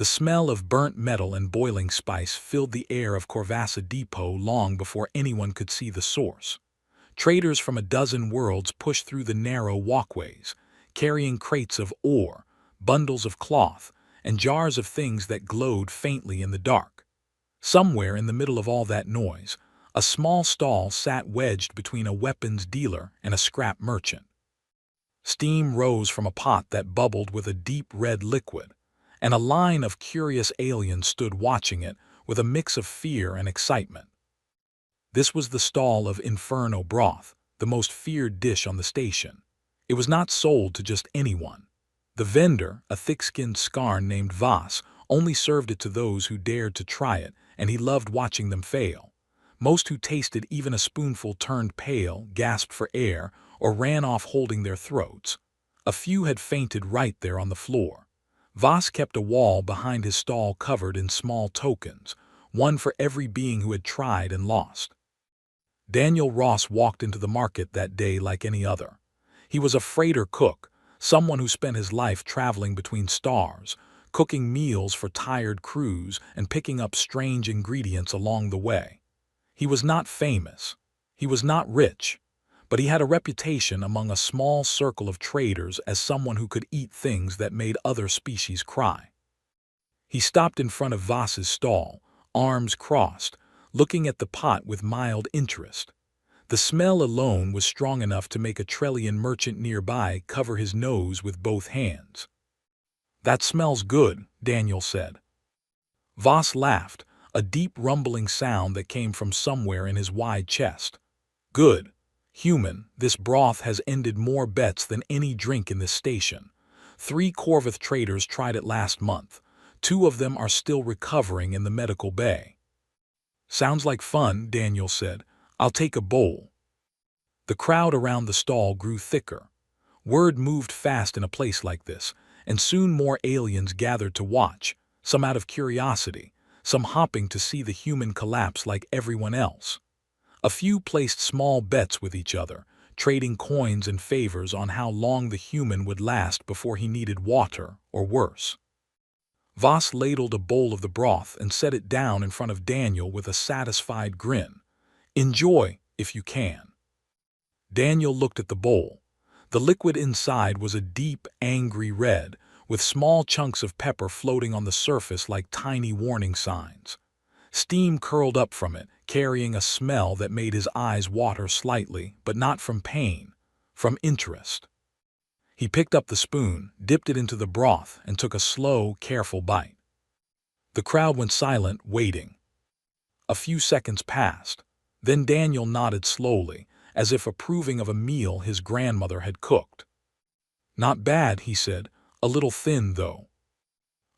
The smell of burnt metal and boiling spice filled the air of Corvassa Depot long before anyone could see the source. Traders from a dozen worlds pushed through the narrow walkways, carrying crates of ore, bundles of cloth, and jars of things that glowed faintly in the dark. Somewhere in the middle of all that noise, a small stall sat wedged between a weapons dealer and a scrap merchant. Steam rose from a pot that bubbled with a deep red liquid, and a line of curious aliens stood watching it with a mix of fear and excitement. This was the stall of Inferno broth, the most feared dish on the station. It was not sold to just anyone. The vendor, a thick-skinned skarn named Voss, only served it to those who dared to try it, and he loved watching them fail. Most who tasted even a spoonful turned pale, gasped for air, or ran off holding their throats. A few had fainted right there on the floor. Voss kept a wall behind his stall covered in small tokens, one for every being who had tried and lost. Daniel Ross walked into the market that day like any other. He was a freighter cook, someone who spent his life traveling between stars, cooking meals for tired crews and picking up strange ingredients along the way. He was not famous. He was not rich. But he had a reputation among a small circle of traders as someone who could eat things that made other species cry. He stopped in front of Voss's stall, arms crossed, looking at the pot with mild interest. The smell alone was strong enough to make a Trellian merchant nearby cover his nose with both hands. "That smells good," Daniel said. Voss laughed, a deep rumbling sound that came from somewhere in his wide chest. "Good. Human, this broth has ended more bets than any drink in this station. 3 Corvith traders tried it last month. 2 of them are still recovering in the medical bay." "Sounds like fun," Daniel said. "I'll take a bowl." The crowd around the stall grew thicker. Word moved fast in a place like this, and soon more aliens gathered to watch, some out of curiosity, some hopping to see the human collapse like everyone else. A few placed small bets with each other, trading coins and favors on how long the human would last before he needed water, or worse. Voss ladled a bowl of the broth and set it down in front of Daniel with a satisfied grin. "Enjoy, if you can." Daniel looked at the bowl. The liquid inside was a deep, angry red, with small chunks of pepper floating on the surface like tiny warning signs. Steam curled up from it, carrying a smell that made his eyes water slightly, but not from pain, from interest. He picked up the spoon, dipped it into the broth, and took a slow, careful bite. The crowd went silent, waiting. A few seconds passed. Then Daniel nodded slowly, as if approving of a meal his grandmother had cooked. "Not bad," he said. "A little thin, though."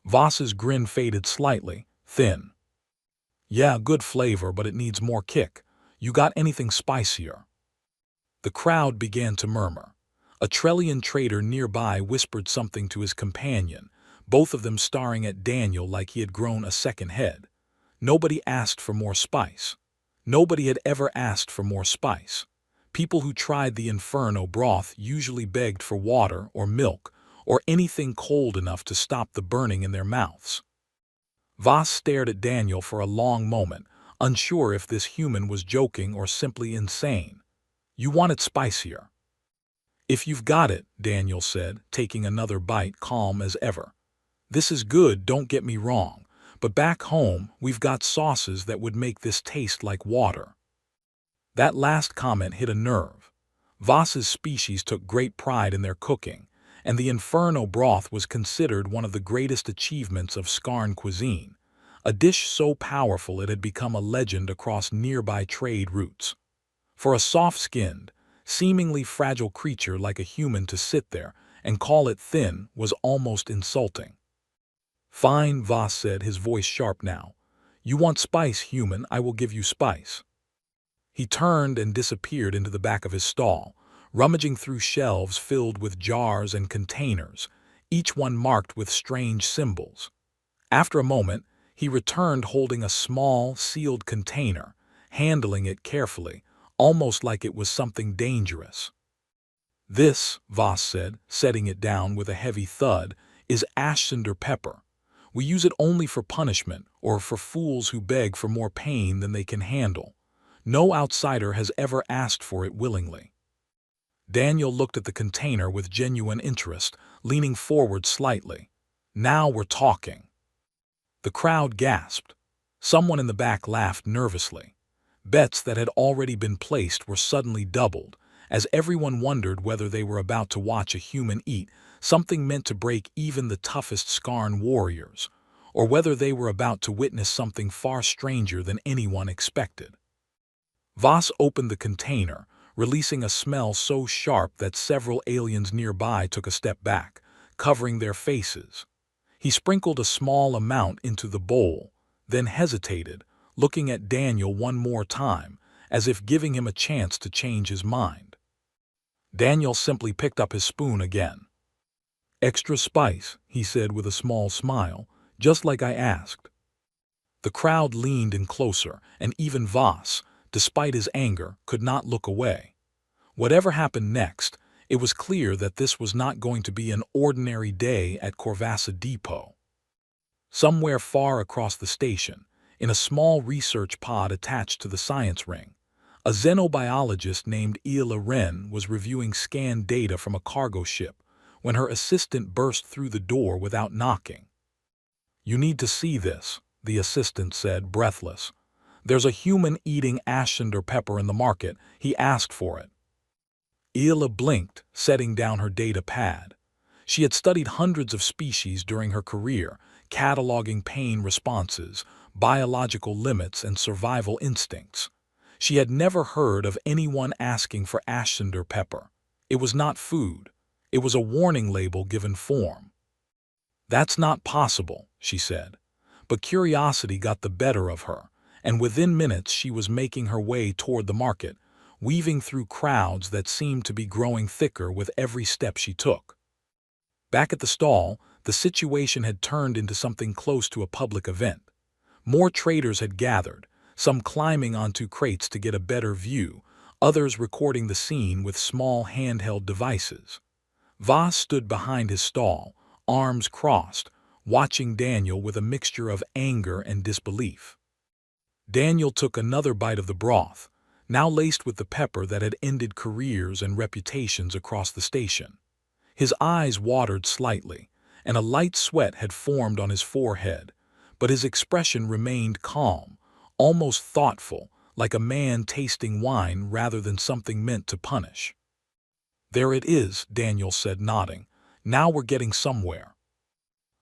Voss's grin faded slightly. "Thin. Yeah, good flavor, but it needs more kick. You got anything spicier?" The crowd began to murmur. A Trellian trader nearby whispered something to his companion, both of them staring at Daniel like he had grown a second head. Nobody asked for more spice. Nobody had ever asked for more spice. People who tried the Inferno broth usually begged for water or milk, or anything cold enough to stop the burning in their mouths. Voss stared at Daniel for a long moment, unsure if this human was joking or simply insane. "You want it spicier." "If you've got it," Daniel said, taking another bite, calm as ever. "This is good, don't get me wrong, but back home we've got sauces that would make this taste like water." That last comment hit a nerve. Voss's species took great pride in their cooking, and the Inferno broth was considered one of the greatest achievements of Skarn cuisine, a dish so powerful it had become a legend across nearby trade routes. For a soft-skinned, seemingly fragile creature like a human to sit there and call it thin was almost insulting. "Fine," Voss said, his voice sharp now. "You want spice, human, I will give you spice." He turned and disappeared into the back of his stall, rummaging through shelves filled with jars and containers, each one marked with strange symbols. After a moment, he returned holding a small, sealed container, handling it carefully, almost like it was something dangerous. "This," Voss said, setting it down with a heavy thud, "is ash cinder pepper. We use it only for punishment or for fools who beg for more pain than they can handle. No outsider has ever asked for it willingly." Daniel looked at the container with genuine interest, leaning forward slightly. "Now we're talking." The crowd gasped. Someone in the back laughed nervously. Bets that had already been placed were suddenly doubled, as everyone wondered whether they were about to watch a human eat something meant to break even the toughest Skarn warriors, or whether they were about to witness something far stranger than anyone expected. Voss opened the container, releasing a smell so sharp that several aliens nearby took a step back, covering their faces. He sprinkled a small amount into the bowl, then hesitated, looking at Daniel one more time, as if giving him a chance to change his mind. Daniel simply picked up his spoon again. "Extra spice," he said with a small smile, "just like I asked." The crowd leaned in closer, and even Voss, despite his anger, could not look away. Whatever happened next, it was clear that this was not going to be an ordinary day at Corvassa Depot. Somewhere far across the station, in a small research pod attached to the science ring, a xenobiologist named Ila Wren was reviewing scanned data from a cargo ship when her assistant burst through the door without knocking. "You need to see this," the assistant said, breathless. "There's a human eating ashender pepper in the market. He asked for it." Ila blinked, setting down her data pad. She had studied hundreds of species during her career, cataloging pain responses, biological limits, and survival instincts. She had never heard of anyone asking for ashender pepper. It was not food. It was a warning label given form. "That's not possible," she said. But curiosity got the better of her, and within minutes she was making her way toward the market, weaving through crowds that seemed to be growing thicker with every step she took. Back at the stall, the situation had turned into something close to a public event. More traders had gathered, some climbing onto crates to get a better view, others recording the scene with small handheld devices. Voss stood behind his stall, arms crossed, watching Daniel with a mixture of anger and disbelief. Daniel took another bite of the broth, now laced with the pepper that had ended careers and reputations across the station. His eyes watered slightly, and a light sweat had formed on his forehead, but his expression remained calm, almost thoughtful, like a man tasting wine rather than something meant to punish. "There it is," Daniel said, nodding. "Now we're getting somewhere."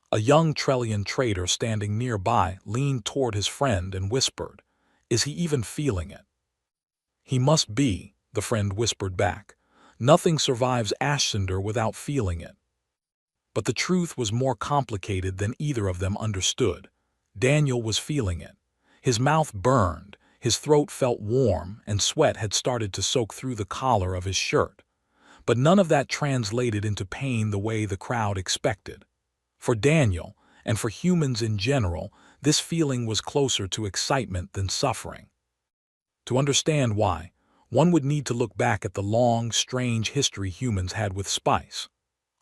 A young Trellian trader standing nearby leaned toward his friend and whispered, "Is he even feeling it?" "He must be," the friend whispered back. "Nothing survives ashender without feeling it." But the truth was more complicated than either of them understood. Daniel was feeling it. His mouth burned, his throat felt warm, and sweat had started to soak through the collar of his shirt. But none of that translated into pain the way the crowd expected. For Daniel, and for humans in general, this feeling was closer to excitement than suffering. To understand why, one would need to look back at the long, strange history humans had with spice.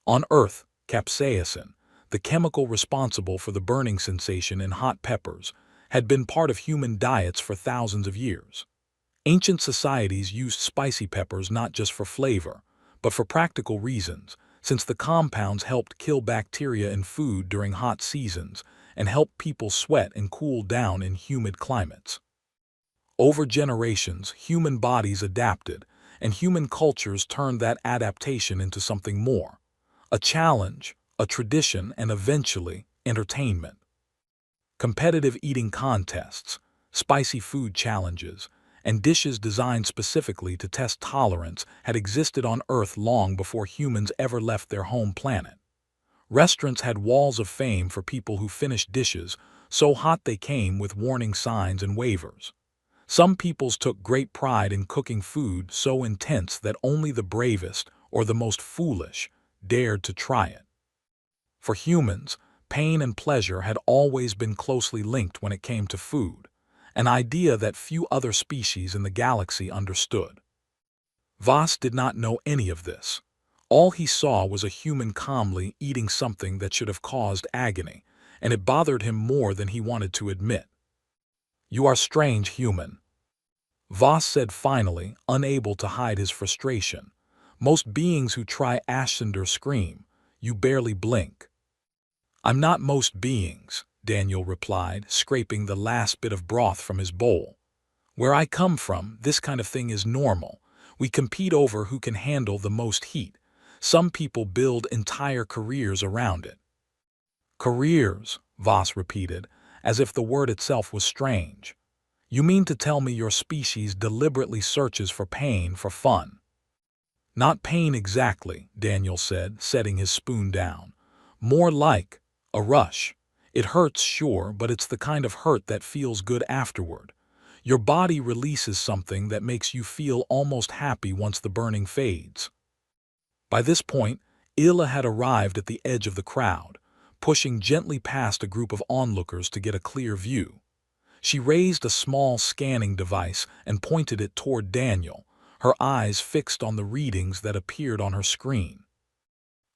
On Earth, capsaicin, the chemical responsible for the burning sensation in hot peppers, had been part of human diets for thousands of years. Ancient societies used spicy peppers not just for flavor, but for practical reasons, since the compounds helped kill bacteria in food during hot seasons and helped people sweat and cool down in humid climates. Over generations, human bodies adapted, and human cultures turned that adaptation into something more: a challenge, a tradition, and eventually, entertainment. Competitive eating contests, spicy food challenges, and dishes designed specifically to test tolerance had existed on Earth long before humans ever left their home planet. Restaurants had walls of fame for people who finished dishes so hot they came with warning signs and waivers. Some peoples took great pride in cooking food so intense that only the bravest or the most foolish dared to try it. For humans, pain and pleasure had always been closely linked when it came to food, an idea that few other species in the galaxy understood. Voss did not know any of this. All he saw was a human calmly eating something that should have caused agony, and it bothered him more than he wanted to admit. "You are strange, human," Voss said finally, unable to hide his frustration. "Most beings who try Ashender scream. You barely blink." "I'm not most beings," Daniel replied, scraping the last bit of broth from his bowl. "Where I come from, this kind of thing is normal. We compete over who can handle the most heat. Some people build entire careers around it." "Careers," Voss repeated, as if the word itself was strange. "You mean to tell me your species deliberately searches for pain for fun?" "Not pain exactly," Daniel said, setting his spoon down. "More like a rush. It hurts, sure, but it's the kind of hurt that feels good afterward. Your body releases something that makes you feel almost happy once the burning fades." By this point, Illa had arrived at the edge of the crowd, pushing gently past a group of onlookers to get a clear view. She raised a small scanning device and pointed it toward Daniel, her eyes fixed on the readings that appeared on her screen.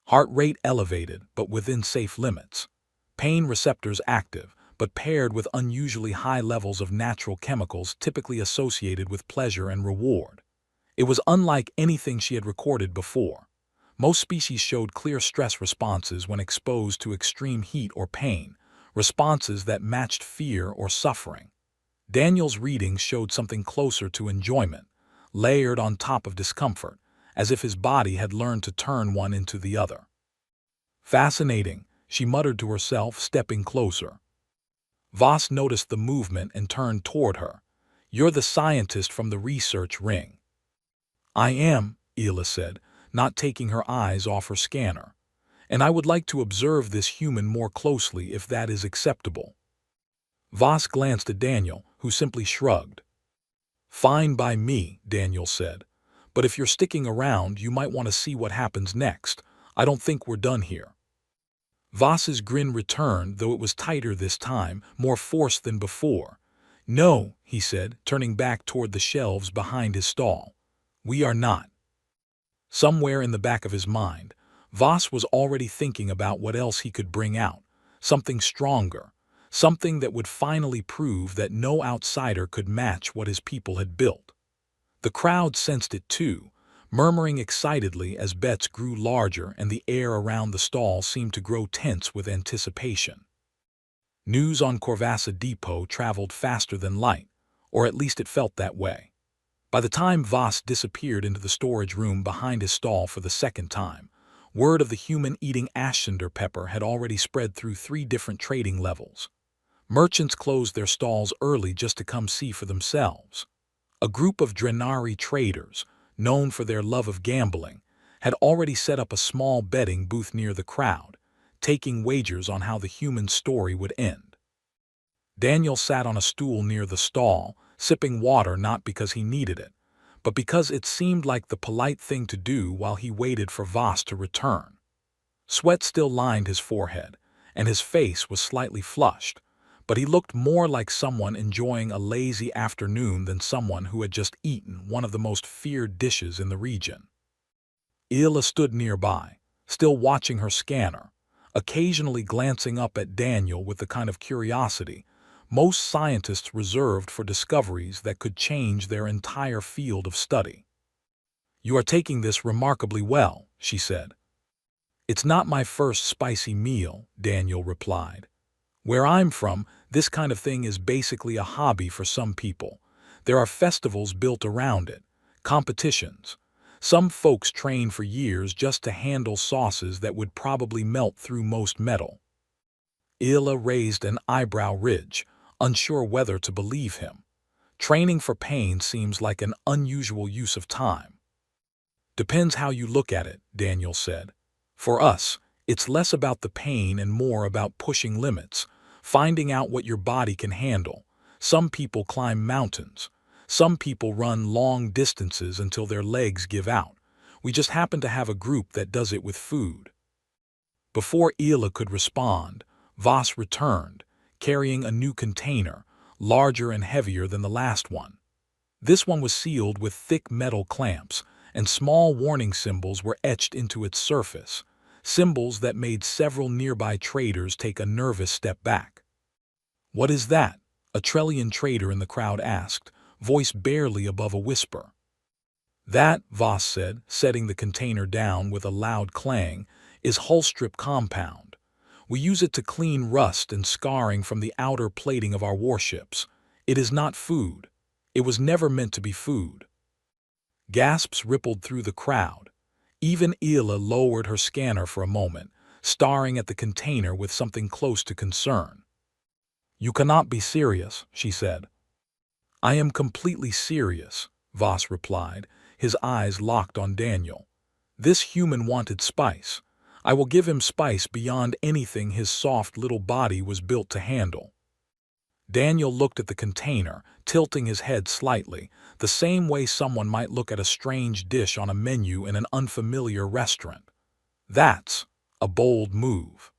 Heart rate elevated, but within safe limits. Pain receptors active, but paired with unusually high levels of natural chemicals typically associated with pleasure and reward. It was unlike anything she had recorded before. Most species showed clear stress responses when exposed to extreme heat or pain, responses that matched fear or suffering. Daniel's readings showed something closer to enjoyment, layered on top of discomfort, as if his body had learned to turn one into the other. "Fascinating," she muttered to herself, stepping closer. Voss noticed the movement and turned toward her. "You're the scientist from the research ring." "I am," Ila said, not taking her eyes off her scanner. "And I would like to observe this human more closely if that is acceptable." Voss glanced at Daniel, who simply shrugged. "Fine by me," Daniel said. "But if you're sticking around, you might want to see what happens next. I don't think we're done here." Voss's grin returned, though it was tighter this time, more forced than before. "No," he said, turning back toward the shelves behind his stall. "We are not." Somewhere in the back of his mind, Voss was already thinking about what else he could bring out, something stronger, something that would finally prove that no outsider could match what his people had built. The crowd sensed it too, murmuring excitedly as bets grew larger and the air around the stall seemed to grow tense with anticipation. News on Corvassa Depot traveled faster than light, or at least it felt that way. By the time Voss disappeared into the storage room behind his stall for the second time, word of the human eating Ashender pepper had already spread through 3 different trading levels. Merchants closed their stalls early just to come see for themselves. A group of Drenari traders, known for their love of gambling, had already set up a small betting booth near the crowd, taking wagers on how the human story would end. Daniel sat on a stool near the stall, sipping water not because he needed it, but because it seemed like the polite thing to do while he waited for Voss to return. Sweat still lined his forehead, and his face was slightly flushed, but he looked more like someone enjoying a lazy afternoon than someone who had just eaten one of the most feared dishes in the region. Ila stood nearby, still watching her scanner, occasionally glancing up at Daniel with the kind of curiosity most scientists reserved for discoveries that could change their entire field of study. "You are taking this remarkably well," she said. "It's not my first spicy meal," Daniel replied. "Where I'm from, this kind of thing is basically a hobby for some people. There are festivals built around it, competitions. Some folks train for years just to handle sauces that would probably melt through most metal." Ila raised an eyebrow ridge, unsure whether to believe him. Training for pain seems like an unusual use of time. "Depends how you look at it," Daniel said. "For us, it's less about the pain and more about pushing limits, finding out what your body can handle. Some people climb mountains. Some people run long distances until their legs give out. We just happen to have a group that does it with food." Before Ila could respond, Voss returned, carrying a new container, larger and heavier than the last one. This one was sealed with thick metal clamps, and small warning symbols were etched into its surface, symbols that made several nearby traders take a nervous step back. "What is that?" a Trellian trader in the crowd asked, voice barely above a whisper. "That," Voss said, setting the container down with a loud clang, "is hull strip compound. We use it to clean rust and scarring from the outer plating of our warships. It is not food. It was never meant to be food." Gasps rippled through the crowd. Even Ila lowered her scanner for a moment, staring at the container with something close to concern. "You cannot be serious," she said. "I am completely serious," Voss replied, his eyes locked on Daniel. "This human wanted spice. I will give him spice beyond anything his soft little body was built to handle." Daniel looked at the container, tilting his head slightly, the same way someone might look at a strange dish on a menu in an unfamiliar restaurant. "That's a bold move."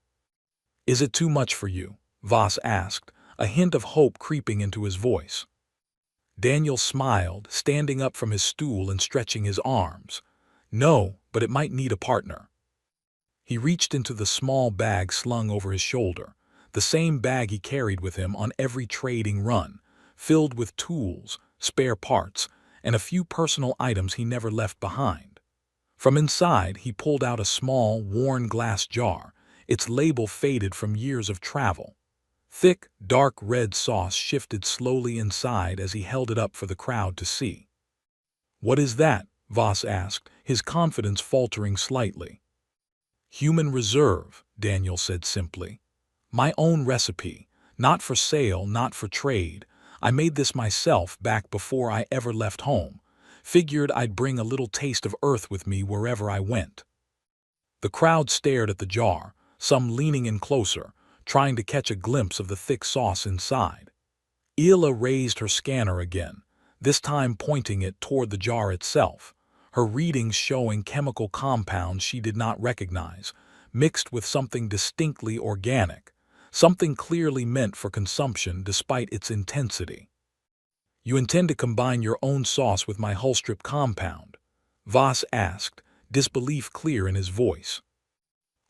"Is it too much for you?" Voss asked, a hint of hope creeping into his voice. Daniel smiled, standing up from his stool and stretching his arms. "No, but it might need a partner." He reached into the small bag slung over his shoulder, the same bag he carried with him on every trading run, filled with tools, spare parts, and a few personal items he never left behind. From inside, he pulled out a small, worn glass jar, its label faded from years of travel. Thick, dark red sauce shifted slowly inside as he held it up for the crowd to see. "What is that?" Voss asked, his confidence faltering slightly. "Human reserve," Daniel said simply. "My own recipe, not for sale, not for trade. I made this myself back before I ever left home. Figured I'd bring a little taste of Earth with me wherever I went." The crowd stared at the jar, some leaning in closer, trying to catch a glimpse of the thick sauce inside. Ila raised her scanner again, this time pointing it toward the jar itself, her readings showing chemical compounds she did not recognize, mixed with something distinctly organic, something clearly meant for consumption despite its intensity. "You intend to combine your own sauce with my hull strip compound?" Voss asked, disbelief clear in his voice.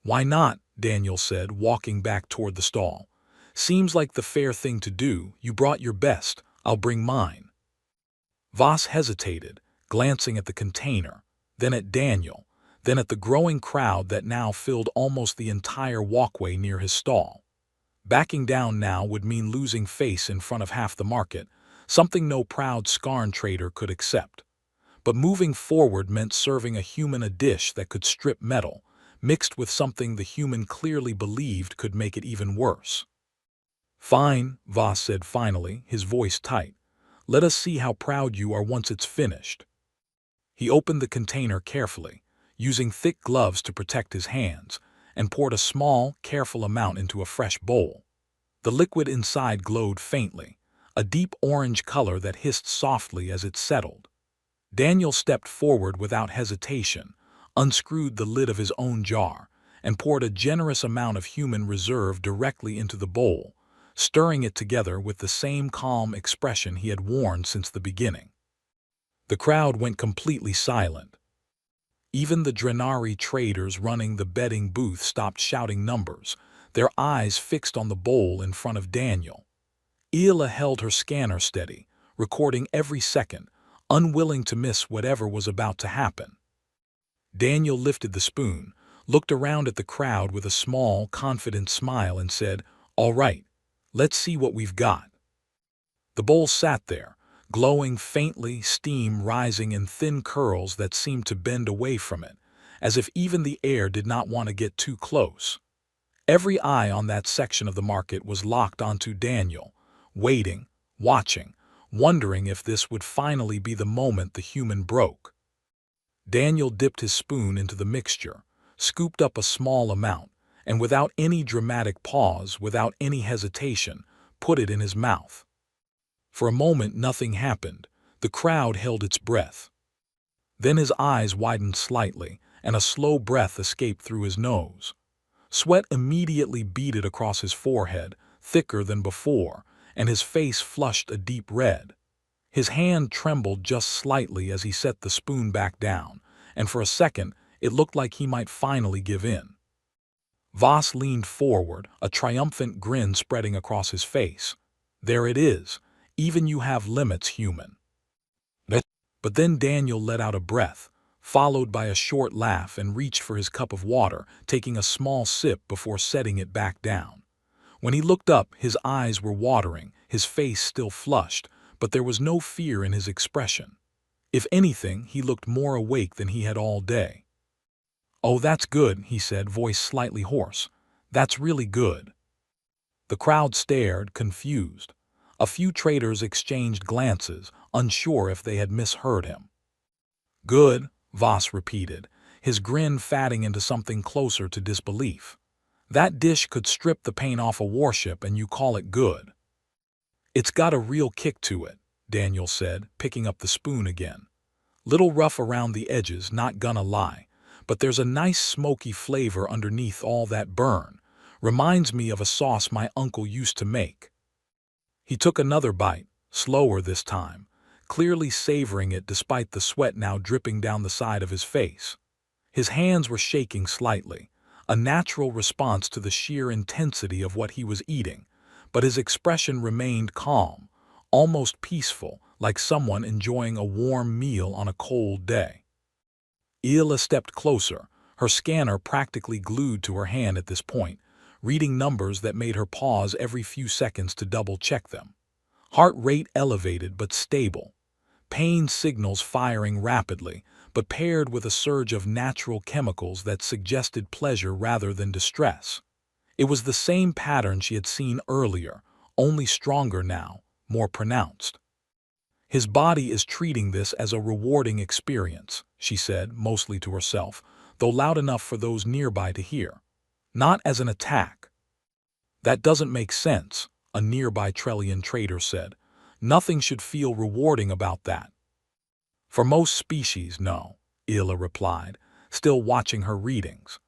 "Why not?" Daniel said, walking back toward the stall. "Seems like the fair thing to do. You brought your best. I'll bring mine." Voss hesitated, glancing at the container, then at Daniel, then at the growing crowd that now filled almost the entire walkway near his stall. Backing down now would mean losing face in front of half the market, something no proud Skarn trader could accept. But moving forward meant serving a human a dish that could strip metal, mixed with something the human clearly believed could make it even worse. "Fine," Voss said finally, his voice tight. "Let us see how proud you are once it's finished." He opened the container carefully, using thick gloves to protect his hands, and poured a small, careful amount into a fresh bowl. The liquid inside glowed faintly, a deep orange color that hissed softly as it settled. Daniel stepped forward without hesitation, unscrewed the lid of his own jar, and poured a generous amount of human reserve directly into the bowl, stirring it together with the same calm expression he had worn since the beginning. The crowd went completely silent. Even the Drenari traders running the betting booth stopped shouting numbers, their eyes fixed on the bowl in front of Daniel. Ila held her scanner steady, recording every second, unwilling to miss whatever was about to happen. Daniel lifted the spoon, looked around at the crowd with a small, confident smile and said, "All right, let's see what we've got." The bowl sat there, glowing faintly, steam rising in thin curls that seemed to bend away from it, as if even the air did not want to get too close. Every eye on that section of the market was locked onto Daniel, waiting, watching, wondering if this would finally be the moment the human broke. Daniel dipped his spoon into the mixture, scooped up a small amount, and without any dramatic pause, without any hesitation, put it in his mouth. For a moment nothing happened. The crowd held its breath. Then his eyes widened slightly, and a slow breath escaped through his nose. Sweat immediately beaded across his forehead, thicker than before, and his face flushed a deep red. His hand trembled just slightly as he set the spoon back down, and for a second it looked like he might finally give in. Voss leaned forward, a triumphant grin spreading across his face. There it is. Even you have limits, human. But then Daniel let out a breath, followed by a short laugh, and reached for his cup of water, taking a small sip before setting it back down. When he looked up, his eyes were watering, his face still flushed, but there was no fear in his expression. If anything, he looked more awake than he had all day. "Oh, that's good," he said, voice slightly hoarse. "That's really good." The crowd stared, confused. A few traders exchanged glances, unsure if they had misheard him. "Good," Voss repeated, his grin fatting into something closer to disbelief. "That dish could strip the paint off a warship and you call it good." "It's got a real kick to it," Daniel said, picking up the spoon again. "Little rough around the edges, not gonna lie, but there's a nice smoky flavor underneath all that burn. Reminds me of a sauce my uncle used to make." He took another bite, slower this time, clearly savoring it despite the sweat now dripping down the side of his face. His hands were shaking slightly, a natural response to the sheer intensity of what he was eating, but his expression remained calm, almost peaceful, like someone enjoying a warm meal on a cold day. Ila stepped closer, her scanner practically glued to her hand at this point, reading numbers that made her pause every few seconds to double-check them. Heart rate elevated but stable. Pain signals firing rapidly, but paired with a surge of natural chemicals that suggested pleasure rather than distress. It was the same pattern she had seen earlier, only stronger now, more pronounced. "His body is treating this as a rewarding experience," she said, mostly to herself, though loud enough for those nearby to hear. "Not as an attack." "That doesn't make sense," a nearby Trellian trader said. "Nothing should feel rewarding about that." "For most species, no," Ila replied, still watching her readings.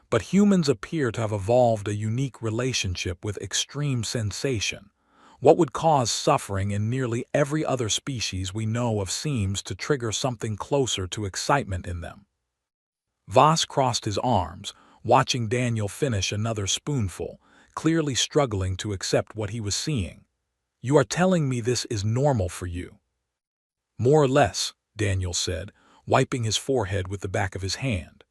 "But humans appear to have evolved a unique relationship with extreme sensation. What would cause suffering in nearly every other species we know of seems to trigger something closer to excitement in them." Voss crossed his arms, watching Daniel finish another spoonful, clearly struggling to accept what he was seeing. "You are telling me this is normal for you?" "More or less," Daniel said, wiping his forehead with the back of his hand.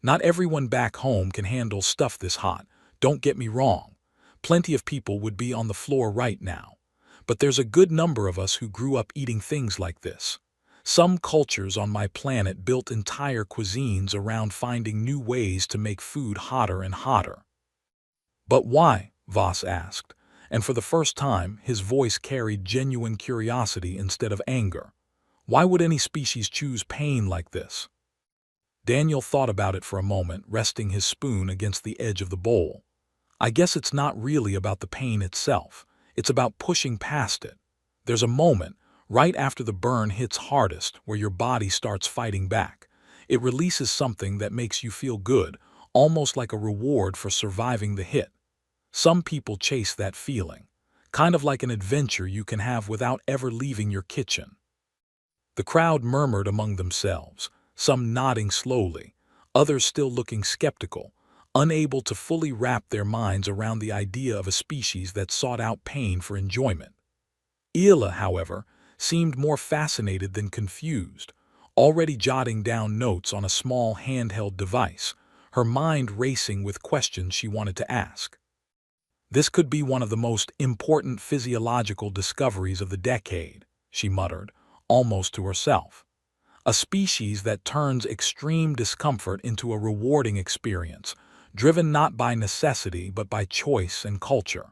"Not everyone back home can handle stuff this hot, don't get me wrong. Plenty of people would be on the floor right now. But there's a good number of us who grew up eating things like this. Some cultures on my planet built entire cuisines around finding new ways to make food hotter and hotter." "But why?" Voss asked, and for the first time his voice carried genuine curiosity instead of anger. "Why would any species choose pain like this?" Daniel thought about it for a moment, resting his spoon against the edge of the bowl. "I guess it's not really about the pain itself. It's about pushing past it. There's a moment, right after the burn hits hardest, where your body starts fighting back. It releases something that makes you feel good, almost like a reward for surviving the hit. Some people chase that feeling, kind of like an adventure you can have without ever leaving your kitchen." The crowd murmured among themselves, some nodding slowly, others still looking skeptical, unable to fully wrap their minds around the idea of a species that sought out pain for enjoyment. Ila, however, seemed more fascinated than confused, already jotting down notes on a small handheld device, her mind racing with questions she wanted to ask. "This could be one of the most important physiological discoveries of the decade," she muttered, almost to herself. "A species that turns extreme discomfort into a rewarding experience, driven not by necessity but by choice and culture."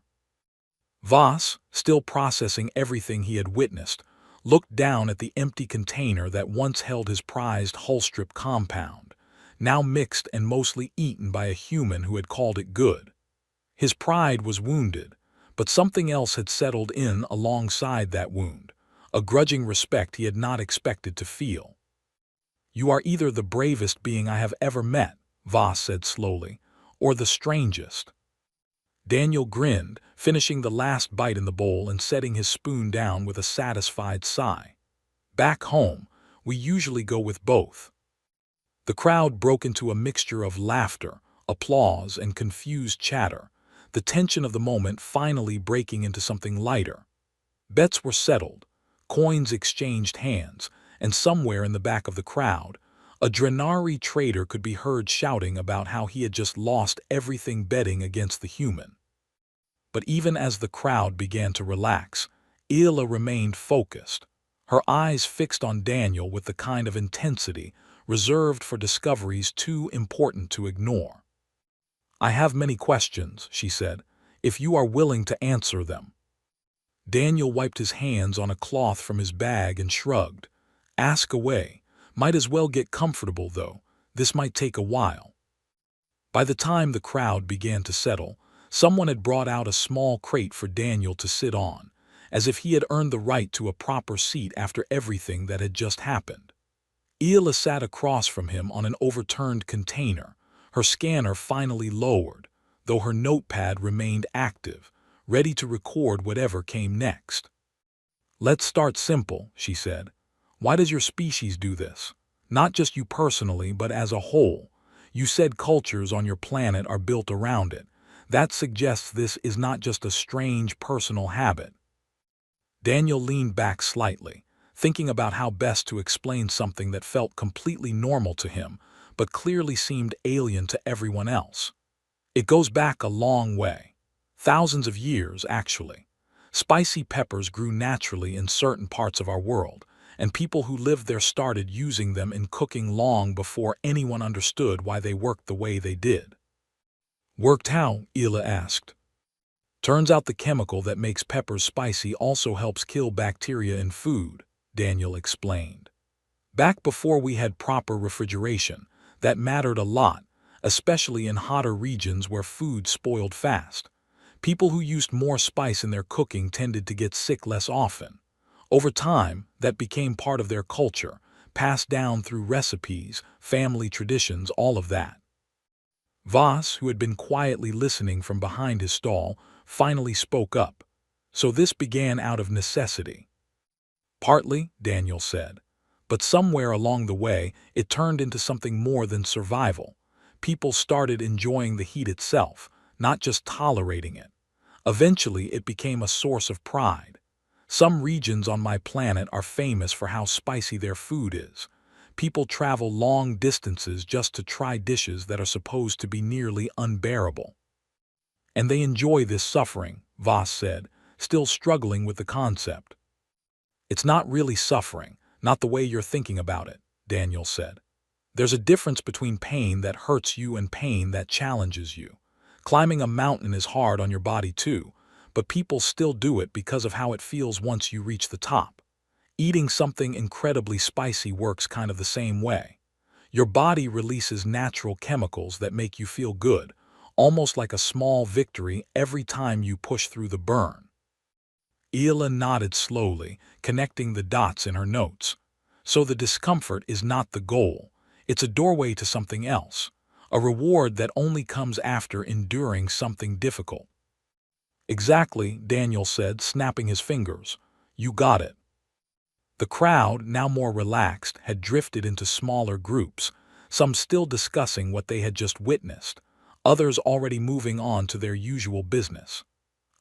Voss, still processing everything he had witnessed, looked down at the empty container that once held his prized hull-strip compound, now mixed and mostly eaten by a human who had called it good. His pride was wounded, but something else had settled in alongside that wound, a grudging respect he had not expected to feel. "You are either the bravest being I have ever met," Voss said slowly, "or the strangest." Daniel grinned, finishing the last bite in the bowl and setting his spoon down with a satisfied sigh. "Back home, we usually go with both." The crowd broke into a mixture of laughter, applause, and confused chatter, the tension of the moment finally breaking into something lighter. Bets were settled, coins exchanged hands, and somewhere in the back of the crowd, a Drenari trader could be heard shouting about how he had just lost everything betting against the human. But even as the crowd began to relax, Ila remained focused, her eyes fixed on Daniel with the kind of intensity reserved for discoveries too important to ignore. "I have many questions," she said, "if you are willing to answer them." Daniel wiped his hands on a cloth from his bag and shrugged. "Ask away. Might as well get comfortable, though. This might take a while." By the time the crowd began to settle, someone had brought out a small crate for Daniel to sit on, as if he had earned the right to a proper seat after everything that had just happened. Ila sat across from him on an overturned container, her scanner finally lowered, though her notepad remained active, ready to record whatever came next. "Let's start simple," she said. "Why does your species do this? Not just you personally, but as a whole. You said cultures on your planet are built around it. That suggests this is not just a strange personal habit." Daniel leaned back slightly, thinking about how best to explain something that felt completely normal to him, but clearly seemed alien to everyone else. "It goes back a long way. Thousands of years, actually. Spicy peppers grew naturally in certain parts of our world, and people who lived there started using them in cooking long before anyone understood why they worked the way they did." "Worked how?" Ila asked. "Turns out the chemical that makes peppers spicy also helps kill bacteria in food," Daniel explained. "Back before we had proper refrigeration, that mattered a lot, especially in hotter regions where food spoiled fast. People who used more spice in their cooking tended to get sick less often. Over time, that became part of their culture, passed down through recipes, family traditions, all of that." Voss, who had been quietly listening from behind his stall, finally spoke up. "So this began out of necessity." "Partly," Daniel said. "But somewhere along the way, it turned into something more than survival. People started enjoying the heat itself, not just tolerating it. Eventually, it became a source of pride. Some regions on my planet are famous for how spicy their food is. People travel long distances just to try dishes that are supposed to be nearly unbearable. And they enjoy this suffering," Voss said, still struggling with the concept. "It's not really suffering, not the way you're thinking about it," Daniel said. "There's a difference between pain that hurts you and pain that challenges you. Climbing a mountain is hard on your body too, but people still do it because of how it feels once you reach the top. Eating something incredibly spicy works kind of the same way. Your body releases natural chemicals that make you feel good, almost like a small victory every time you push through the burn." Ila nodded slowly, connecting the dots in her notes. "So the discomfort is not the goal. It's a doorway to something else, a reward that only comes after enduring something difficult." "Exactly," Daniel said, snapping his fingers. "You got it." The crowd, now more relaxed, had drifted into smaller groups, some still discussing what they had just witnessed, others already moving on to their usual business.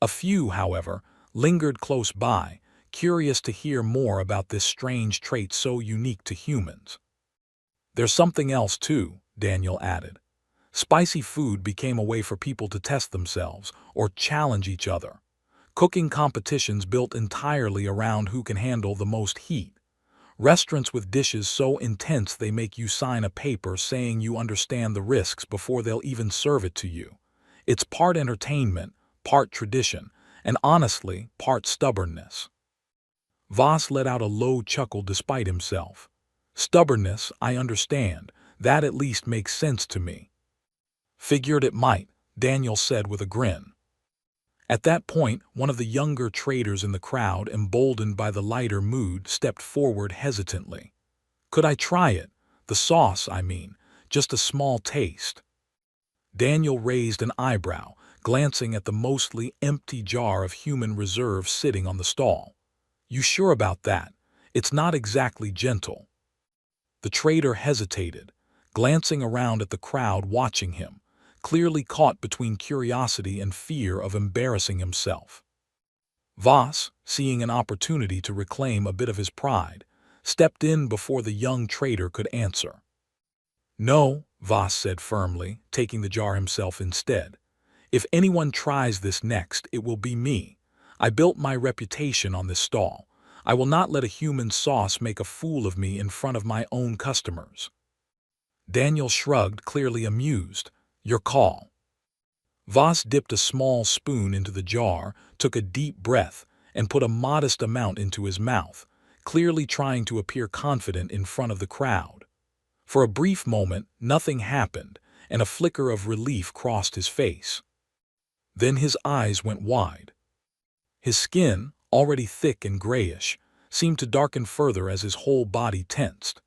A few, however, lingered close by, curious to hear more about this strange trait so unique to humans. "There's something else too," Daniel added. "Spicy food became a way for people to test themselves or challenge each other. Cooking competitions built entirely around who can handle the most heat. Restaurants with dishes so intense they make you sign a paper saying you understand the risks before they'll even serve it to you. It's part entertainment, part tradition, and honestly, part stubbornness." Voss let out a low chuckle despite himself. "Stubbornness, I understand. That at least makes sense to me." "Figured it might," Daniel said with a grin. At that point, one of the younger traders in the crowd, emboldened by the lighter mood, stepped forward hesitantly. "Could I try it? The sauce, I mean. Just a small taste." Daniel raised an eyebrow, glancing at the mostly empty jar of human reserve sitting on the stall. "You sure about that? It's not exactly gentle." The trader hesitated, glancing around at the crowd watching him, clearly caught between curiosity and fear of embarrassing himself. Voss, seeing an opportunity to reclaim a bit of his pride, stepped in before the young trader could answer. "No," Voss said firmly, taking the jar himself instead. "If anyone tries this next, it will be me. I built my reputation on this stall. I will not let a human sauce make a fool of me in front of my own customers." Daniel shrugged, clearly amused. "Your call." Voss dipped a small spoon into the jar, took a deep breath, and put a modest amount into his mouth, clearly trying to appear confident in front of the crowd. For a brief moment, nothing happened, and a flicker of relief crossed his face. Then his eyes went wide. His skin, already thick and grayish, seemed to darken further as his whole body tensed.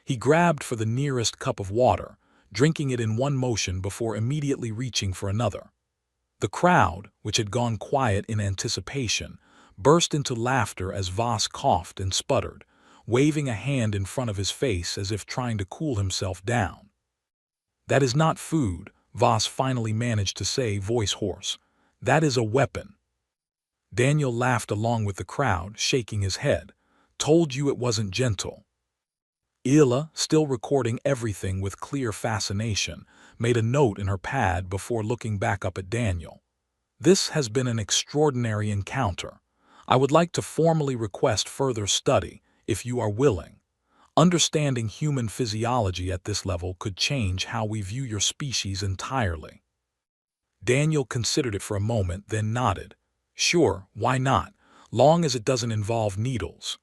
He grabbed for the nearest cup of water, drinking it in one motion before immediately reaching for another. The crowd, which had gone quiet in anticipation, burst into laughter as Voss coughed and sputtered, waving a hand in front of his face as if trying to cool himself down. "That is not food," Voss finally managed to say, voice hoarse. "That is a weapon." Daniel laughed along with the crowd, shaking his head. "Told you it wasn't gentle." Ila, still recording everything with clear fascination, made a note in her pad before looking back up at Daniel. "This has been an extraordinary encounter. I would like to formally request further study, if you are willing. Understanding human physiology at this level could change how we view your species entirely." Daniel considered it for a moment, then nodded. "Sure, why not, long as it doesn't involve needles."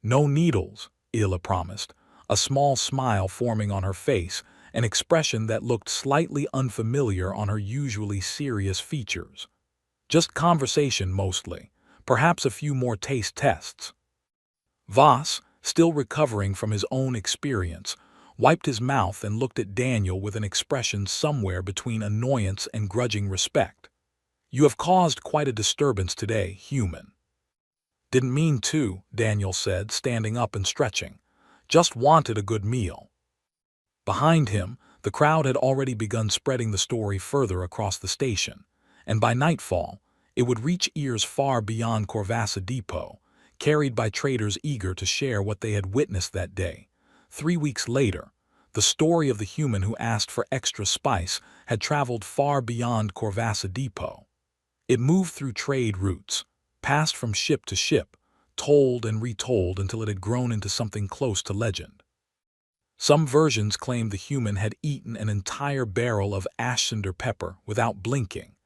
"No needles," Ila promised, a small smile forming on her face, an expression that looked slightly unfamiliar on her usually serious features. "Just conversation mostly, perhaps a few more taste tests." Voss, still recovering from his own experience, wiped his mouth and looked at Daniel with an expression somewhere between annoyance and grudging respect. "You have caused quite a disturbance today, human." "Didn't mean to," Daniel said, standing up and stretching. "Just wanted a good meal." Behind him, the crowd had already begun spreading the story further across the station, and by nightfall, it would reach ears far beyond Corvassa Depot, carried by traders eager to share what they had witnessed that day. 3 weeks later, the story of the human who asked for extra spice had traveled far beyond Corvassa Depot. It moved through trade routes, passed from ship to ship, told and retold until it had grown into something close to legend. Some versions claimed the human had eaten an entire barrel of ash cinder pepper without blinking.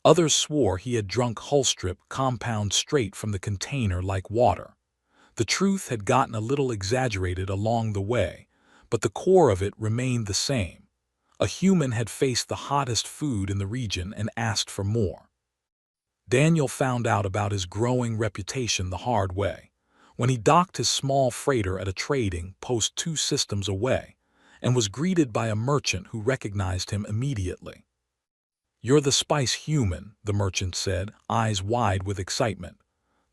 Others swore he had drunk Hullstrip compound straight from the container like water. The truth had gotten a little exaggerated along the way, but the core of it remained the same. A human had faced the hottest food in the region and asked for more. Daniel found out about his growing reputation the hard way, when he docked his small freighter at a trading post 2 systems away, and was greeted by a merchant who recognized him immediately. "You're the spice human," the merchant said, eyes wide with excitement.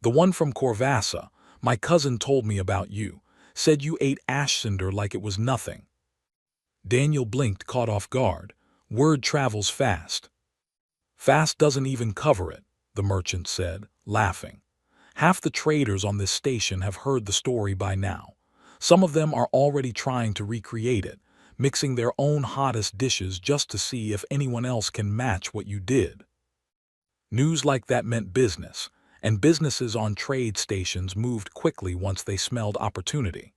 "The one from Corvassa. My cousin told me about you, said you ate ash cinder like it was nothing." Daniel blinked, caught off guard. "Word travels fast." "Fast doesn't even cover it," the merchant said, laughing. "Half the traders on this station have heard the story by now. Some of them are already trying to recreate it, mixing their own hottest dishes just to see if anyone else can match what you did." News like that meant business, and businesses on trade stations moved quickly once they smelled opportunity.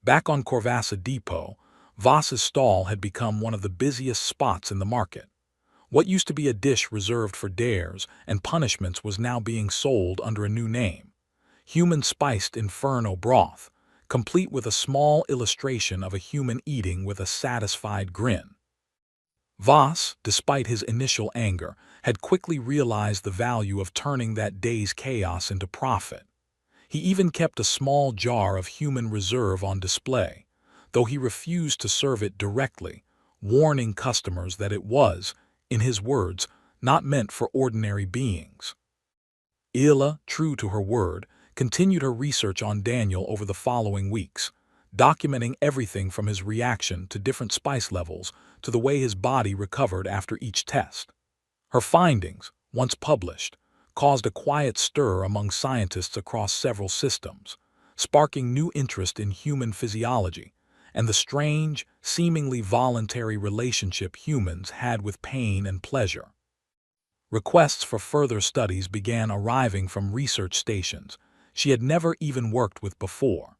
Back on Corvassa Depot, Voss's stall had become one of the busiest spots in the market. What used to be a dish reserved for dares and punishments was now being sold under a new name: Human Spiced Inferno Broth, complete with a small illustration of a human eating with a satisfied grin. Voss, despite his initial anger, had quickly realized the value of turning that day's chaos into profit. He even kept a small jar of human reserve on display, though he refused to serve it directly, warning customers that it was, in his words, not meant for ordinary beings. Ila, true to her word, continued her research on Daniel over the following weeks, documenting everything from his reaction to different spice levels to the way his body recovered after each test. Her findings, once published, caused a quiet stir among scientists across several systems, sparking new interest in human physiology and the strange, seemingly voluntary relationship humans had with pain and pleasure. Requests for further studies began arriving from research stations she had never even worked with before.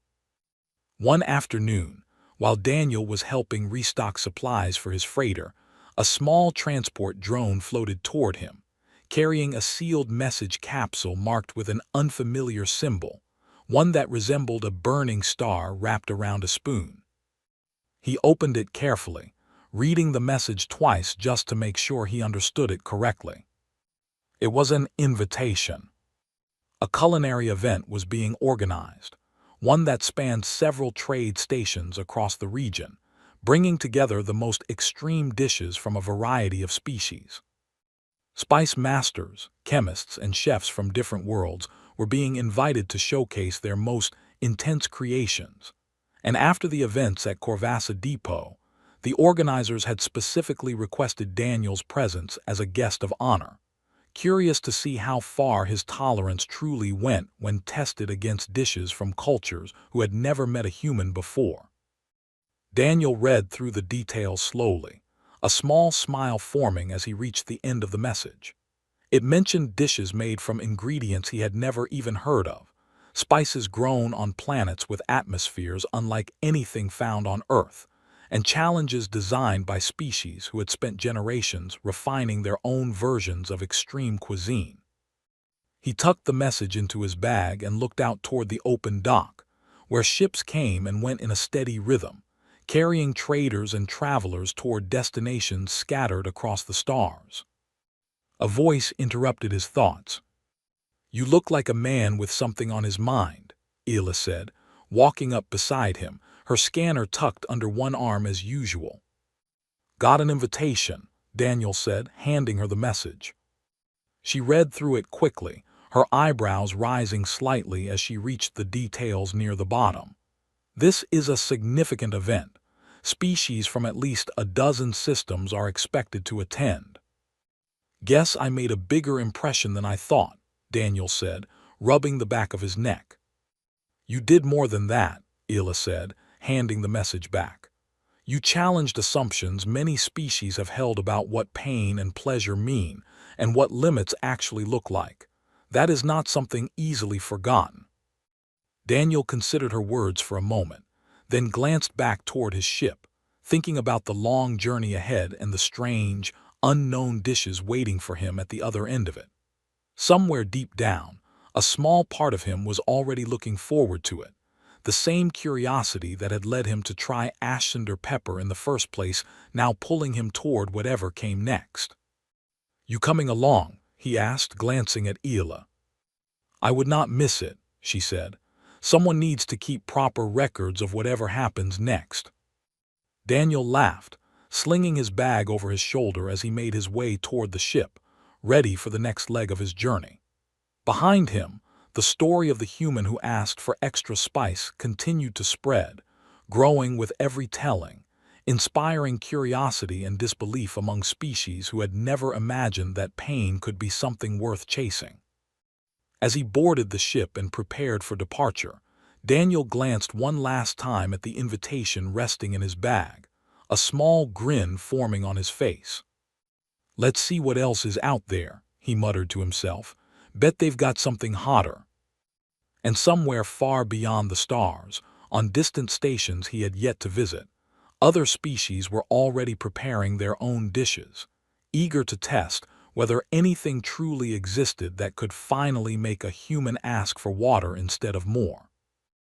One afternoon, while Daniel was helping restock supplies for his freighter, a small transport drone floated toward him, carrying a sealed message capsule marked with an unfamiliar symbol, one that resembled a burning star wrapped around a spoon. He opened it carefully, reading the message twice just to make sure he understood it correctly. It was an invitation. A culinary event was being organized, one that spanned several trade stations across the region, bringing together the most extreme dishes from a variety of species. Spice masters, chemists, and chefs from different worlds were being invited to showcase their most intense creations. And after the events at Corvassa Depot, the organizers had specifically requested Daniel's presence as a guest of honor, curious to see how far his tolerance truly went when tested against dishes from cultures who had never met a human before. Daniel read through the details slowly, a small smile forming as he reached the end of the message. It mentioned dishes made from ingredients he had never even heard of, spices grown on planets with atmospheres unlike anything found on Earth, and challenges designed by species who had spent generations refining their own versions of extreme cuisine. He tucked the message into his bag and looked out toward the open dock, where ships came and went in a steady rhythm, carrying traders and travelers toward destinations scattered across the stars. A voice interrupted his thoughts. "You look like a man with something on his mind," Ela said, walking up beside him, her scanner tucked under one arm as usual. "Got an invitation," Daniel said, handing her the message. She read through it quickly, her eyebrows rising slightly as she reached the details near the bottom. "This is a significant event. Species from at least a dozen systems are expected to attend." "Guess I made a bigger impression than I thought," Daniel said, rubbing the back of his neck. "You did more than that," Ela said, handing the message back. "You challenged assumptions many species have held about what pain and pleasure mean and what limits actually look like. That is not something easily forgotten." Daniel considered her words for a moment, then glanced back toward his ship, thinking about the long journey ahead and the strange, unknown dishes waiting for him at the other end of it. Somewhere deep down, a small part of him was already looking forward to it, the same curiosity that had led him to try ash cinder pepper in the first place now pulling him toward whatever came next. "You coming along?" he asked, glancing at Ela. "I would not miss it," she said. "Someone needs to keep proper records of whatever happens next." Daniel laughed, slinging his bag over his shoulder as he made his way toward the ship, ready for the next leg of his journey. Behind him, the story of the human who asked for extra spice continued to spread, growing with every telling, inspiring curiosity and disbelief among species who had never imagined that pain could be something worth chasing. As he boarded the ship and prepared for departure, Daniel glanced one last time at the invitation resting in his bag, a small grin forming on his face. "Let's see what else is out there," he muttered to himself. "Bet they've got something hotter." And somewhere far beyond the stars, on distant stations he had yet to visit, other species were already preparing their own dishes, eager to test whether anything truly existed that could finally make a human ask for water instead of more.